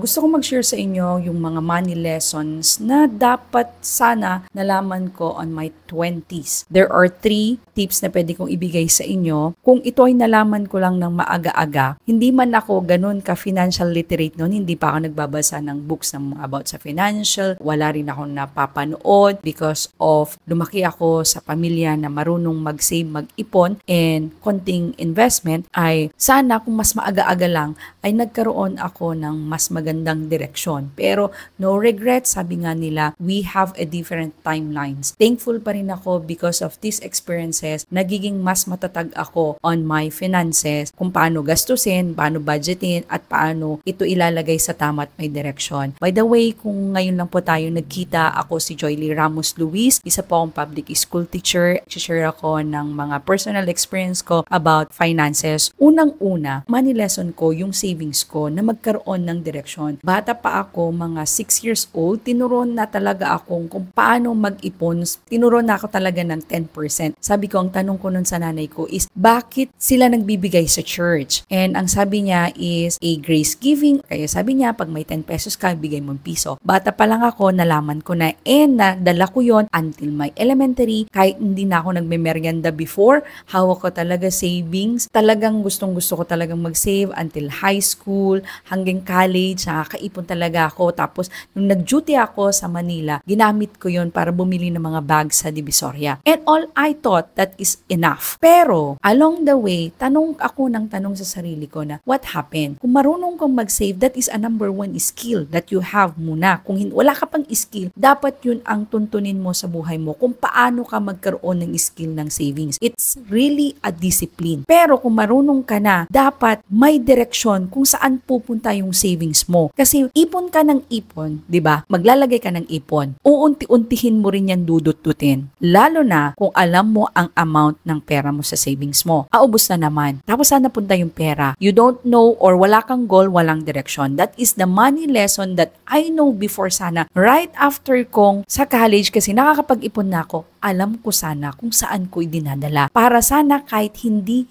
Gusto kong mag-share sa inyo yung mga money lessons na dapat sana nalaman ko on my 20s. There are 3 tips na pwede kong ibigay sa inyo. Kung ito ay nalaman ko lang ng maaga-aga, hindi man ako ganun ka-financial literate noon, hindi pa ako nagbabasa ng books ng about sa financial, wala rin ako napapanood because of lumaki ako sa pamilya na marunong mag-save, mag-ipon, and konting investment, ay sana kung mas maaga-aga lang ay nagkaroon ako ng mas magandang direksyon. Pero no regrets, sabi nga nila, we have a different timelines. Thankful pa rin ako because of these experiences, nagiging mas matatag ako on my finances, kung paano gastusin, paano budgetin, at paano ito ilalagay sa tama at may direksyon. By the way, kung ngayon lang po tayo nagkita, ako si Joyly Ramos Luis, isa po akong public school teacher. Share ako ng mga personal experience ko about finances. Unang-una, money lesson ko, yung savings ko na magkaroon ng direksyon. Bata pa ako, mga 6 years old, tinuruan na talaga akong kung paano mag-ipon. Tinuruan na ako talaga ng 10%. Sabi ko, ang tanong ko nun sa nanay ko is, bakit sila nagbibigay sa church? And ang sabi niya is a grace giving. Kaya sabi niya, pag may 10 pesos ka, bigay mo piso. Bata pa lang ako, nalaman ko na, and nadala ko yon until my elementary. Kahit hindi na ako nagme-merienda before, hawak ko talaga savings. Talagang gustong-gusto ko talagang mag-save until high school, hanggang college, nakakaipon talaga ako. Tapos, nung nag-duty ako sa Manila, ginamit ko yon para bumili ng mga bags sa Divisoria. And all I thought that is enough. Pero, along the way, tanong ako ng tanong sa sarili ko na, what happened? Kung marunong kang mag-save, that is a number 1 skill that you have muna. Kung wala ka pang skill, dapat yun ang tuntunin mo sa buhay mo kung paano ka magkaroon ng skill ng savings. It's really a discipline. Pero kung marunong ka na, dapat may direksyon kung saan pupunta yung savings mo. Kasi ipon ka ng ipon, di ba? Maglalagay ka ng ipon. Uunti-untihin mo rin yan dudututin. Lalo na kung alam mo ang amount ng pera mo sa savings mo. Aubos na naman. Tapos saan napunta yung pera? You don't know or wala kang goal, walang direksyon. That is the money lesson that I know before sana. Right after kong sa college, kasi nakakapag-ipon na ako, alam ko sana kung saan ko idinadala. Para sana kahit hindi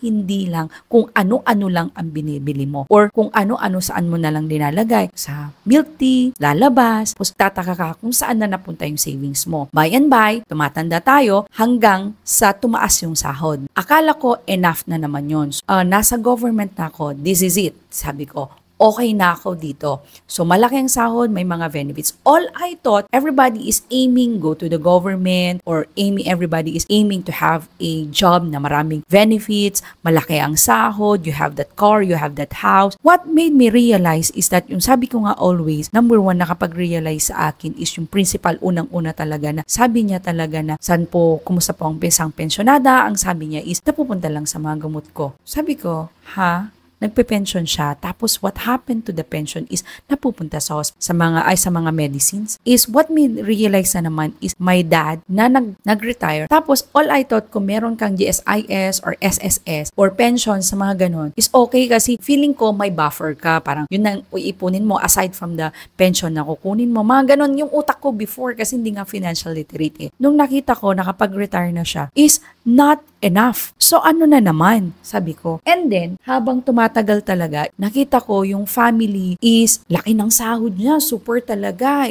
lang kung ano-ano lang ang binibili mo. Or kung ano-ano saan mo na lang dinalagay. Sa milk tea, lalabas, tapos tataka ka kung saan na napunta yung savings mo. By and by, tumatanda tayo hanggang sa tumaas yung sahod. Akala ko enough na naman yun. Nasa government na ako, this is it. Sabi ko, okay na ako dito. So, malaki ang sahod, may mga benefits. All I thought, everybody is aiming go to the government or everybody is aiming to have a job na maraming benefits, malaki ang sahod, you have that car, you have that house. What made me realize is that yung sabi ko nga always, number 1 nakapag-realize sa akin is yung principal unang-una talaga na sabi niya talaga na saan po, kumusta po ang isang pensionada, ang sabi niya is napupunta lang sa mga gamot ko. Sabi ko, ha? Nagpe-pension siya, tapos what happened to the pension is napupunta sa mga medicines. Is what me realize na naman is my dad na nag-retire. Tapos all I thought kung meron kang GSIS or SSS or pension sa mga ganon is okay kasi feeling ko may buffer ka. Parang yun ang iipunin mo aside from the pension na kukunin mo. Mga ganon yung utak ko before kasi hindi nga financial literate eh. Nung nakita ko nakapag-retire na siya is not enough. So ano na naman? Sabi ko. And then habang tumatagal talaga, nakita ko yung family is laki ng sahod niya, super talaga.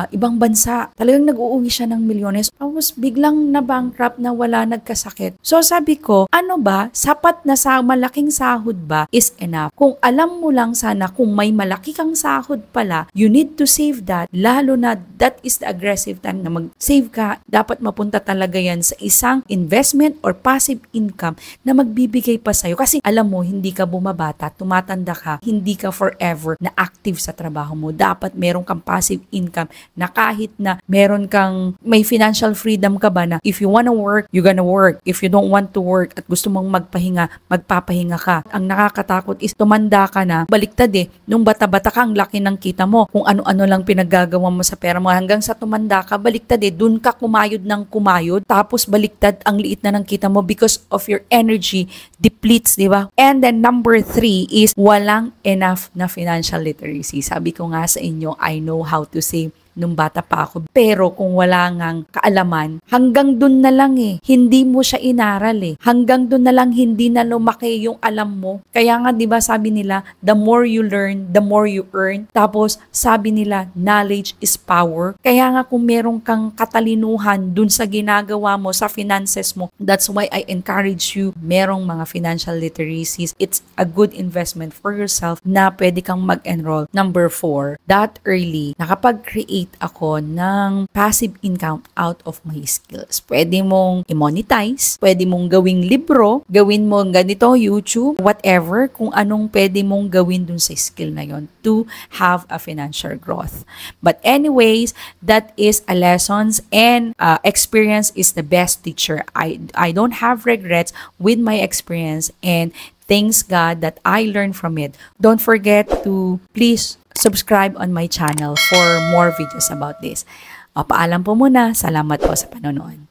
Ibang bansa. Talagang nag-uuwi siya ng milyones. Tapos biglang na-bankrupt na wala nagkasakit. So sabi ko, ano ba? Sapat na sa malaking sahod ba is enough? Kung alam mo lang sana kung may malaki kang sahod pala, you need to save that. Lalo na that is the aggressive time na mag-save ka. Dapat mapunta talaga yan sa isang investment or passive income na magbibigay pa sa'yo. Kasi alam mo, hindi ka bumabata, tumatanda ka, hindi ka forever na active sa trabaho mo. Dapat meron kang passive income na kahit na meron kang, may financial freedom ka ba na if you wanna work, you're gonna work. If you don't want to work at gusto mong magpahinga, magpapahinga ka. Ang nakakatakot is tumanda ka na, baliktad eh. Nung bata-bata ka, ang laki ng kita mo. Kung ano-ano lang pinaggagawa mo sa pera mo hanggang sa tumanda ka, baliktad eh. Dun ka kumayod ng kumayod, tapos baliktad ang liit na ng kita mo because of your energy depletes, di ba? And then number 3 is walang enough na financial literacy. Sabi ko nga sa inyo, I know how to save nung bata pa ako. Pero kung wala ngang kaalaman, hanggang dun na lang hindi mo siya inaral Hanggang dun na lang hindi na lumaki yung alam mo. Kaya nga 'di ba sabi nila, the more you learn, the more you earn. Tapos sabi nila, knowledge is power. Kaya nga kung meron kang katalinuhan dun sa ginagawa mo, sa finances mo, that's why I encourage you, merong mga financial literacies. It's a good investment for yourself na pwede kang mag-enroll. Number 4, that early, nakapag-create ako ng passive income out of my skills. Pwede mong i-monetize, pwede mong gawing libro, gawin mo ganito, YouTube, whatever, kung anong pwede mong gawin dun sa skill na yon to have a financial growth. But anyways, that is a lessons, and experience is the best teacher. I don't have regrets with my experience, and thanks God that I learned from it. Don't forget to please subscribe on my channel for more videos about this. Paalam po muna. Salamat po sa panonood.